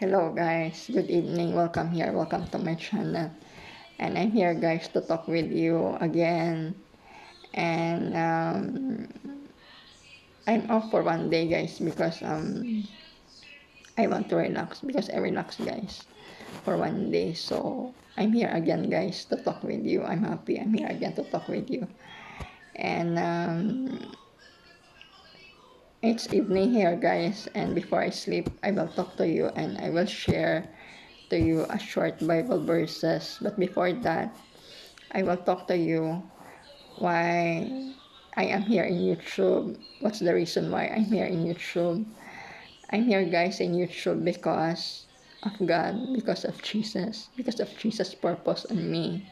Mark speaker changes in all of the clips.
Speaker 1: Hello guys, good evening, welcome to my channel. And I'm here guys to talk with you again. And I'm off for one day guys because I want to relax because I relax guys for one day. So I'm here again guys to talk with you. I'm happy I'm here again to talk with you. And it's evening here guys, and before I sleep I will talk to you and I will share to you a short Bible verses. But before that, I will talk to you why I am here in YouTube. What's the reason why I'm here in YouTube? I'm here guys in YouTube because of God, because of Jesus' purpose on me.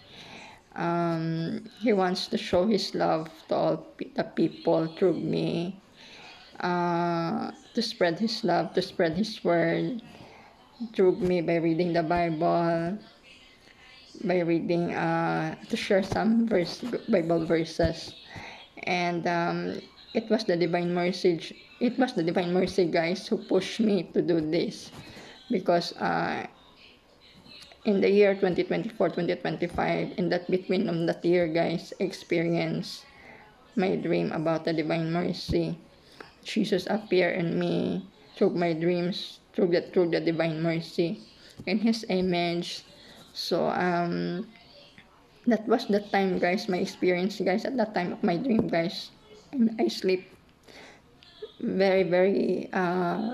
Speaker 1: He wants to show His love to all the people through me, to spread His love, to spread His word through me by reading the Bible, by reading to share some Bible verses. And it was the divine mercy guys who pushed me to do this, because in the year 2024-2025, in that between of that year guys, experience my dream about the divine mercy. Jesus appeared in me through my dreams, through the divine mercy in His image. So that was the time guys, my experience guys, at that time of my dream guys. And I sleep very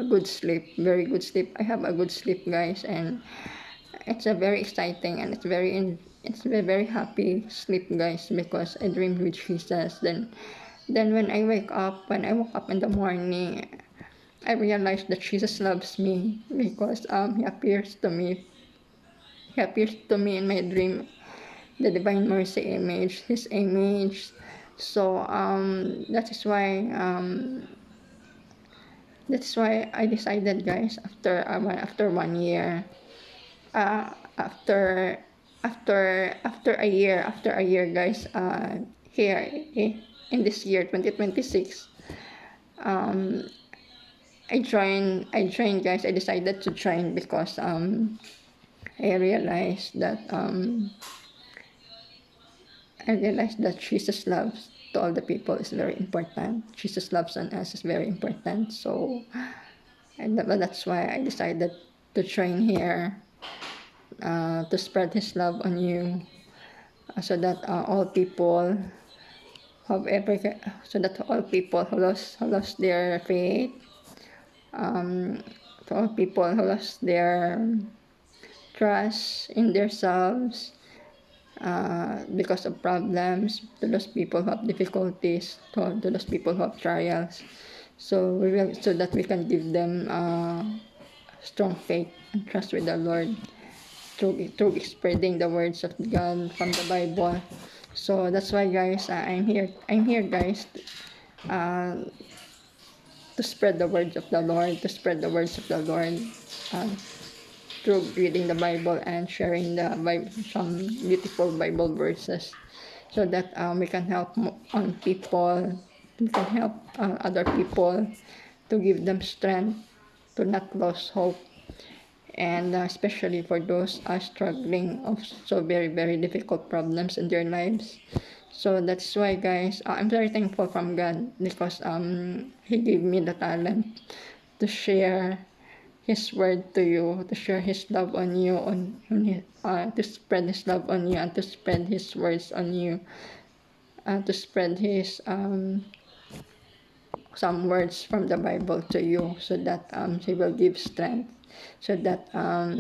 Speaker 1: good sleep, very good sleep. I have a good sleep guys, and it's a very exciting and it's a very happy sleep guys, because I dreamed with Jesus. Then when I woke up in the morning, I realized that Jesus loves me, because he appears to me in my dream, the divine mercy image, His image. So that's why I decided guys, after 1 year, uh, after after a year guys, here in this year 2026, um I joined guys. I decided to join because I realized that Jesus loves to all the people is very important. Jesus loves on us is very important. So, but that's why I decided to join here, to spread His love on you, so that all people have ever, so that all people who lost their faith, to all people who lost their trust in themselves, because of problems, to those people who have difficulties, to those people who have trials. So so that we can give them strong faith and trust with the Lord through spreading the words of God from the Bible. So that's why guys, I'm here guys, uh, to spread the words of the Lord, to spread the words of the Lord, uh, through reading the Bible and sharing the Bible, some beautiful Bible verses, so that we can help people, we can help other people, to give them strength, to not lose hope, and especially for those struggling of so very difficult problems in their lives. So that's why guys, I'm very thankful from God, because He gave me the talent to share His word to you, to share His love on you, to spread His love on you, and to spread His words on you, to spread His some words from the Bible to you, so that He will give strength, so that uh,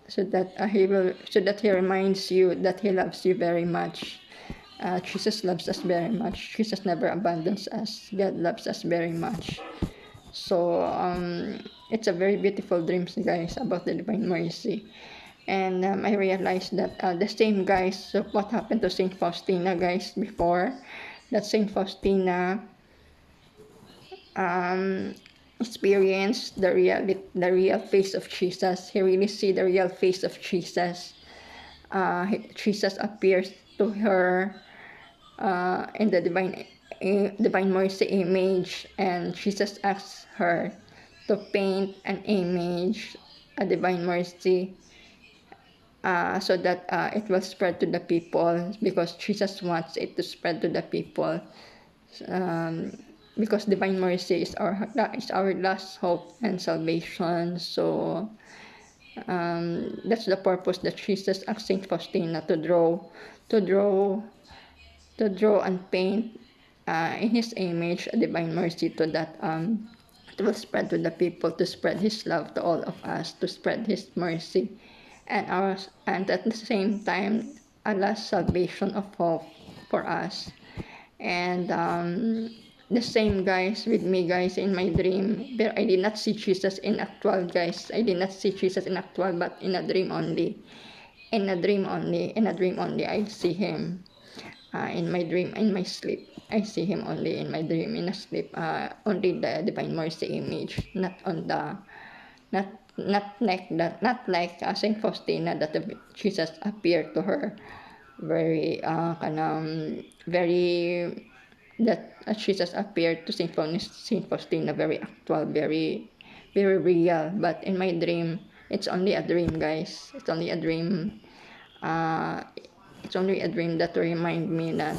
Speaker 1: so that He reminds you that He loves you very much. Jesus loves us very much. Jesus never abandons us. God loves us very much. So it's a very beautiful dreams guys about the divine mercy. And I realized that the same guys, so what happened to Saint Faustina guys before, that Saint Faustina um, experienced the real face of Jesus. He really see the real face of Jesus. Jesus appears to her in the divine mercy image, and Jesus asks her to paint an image, a divine mercy, so that it will spread to the people, because Jesus wants it to spread to the people. Um, because divine mercy is our last hope and salvation. So that's the purpose that Jesus asked Saint Faustina to draw, to draw and paint in His image a divine mercy, to that it will spread to the people, to spread His love to all of us, to spread His mercy, and ours, and at the same time a last salvation of hope for us. And the same, guys, with me, guys, in my dream, but I did not see Jesus in actual, guys. I did not see Jesus in actual, but in a dream only. In a dream only. In a dream only, I see Him. In my dream, in my sleep, I see Him only in my dream, in a sleep. Only the divine mercy image, not on the, not like that, not like Saint Faustina, that Jesus appeared to her very very, that Jesus appeared to Saint Faustina very actual, very very real. But in my dream, it's only a dream, guys. It's only a dream. uh, it's only a dream that to remind me that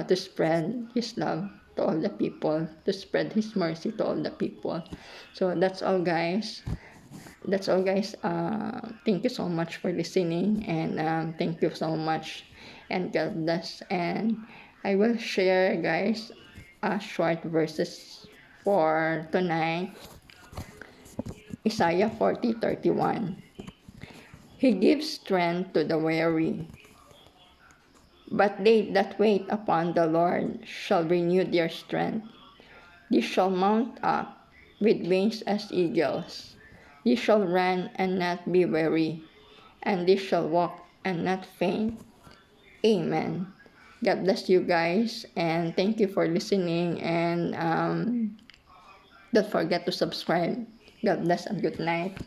Speaker 1: to spread His love to all the people, to spread His mercy to all the people. So that's all, guys. That's all, guys. Thank you so much for listening, and thank you so much, and God bless. And I will share, guys, short verses for tonight. Isaiah 40:31. He gives strength to the weary, but they that wait upon the Lord shall renew their strength. They shall mount up with wings as eagles. They shall run and not be weary, and they shall walk and not faint. Amen. God bless you, guys, and thank you for listening, and don't forget to subscribe. God bless and good night.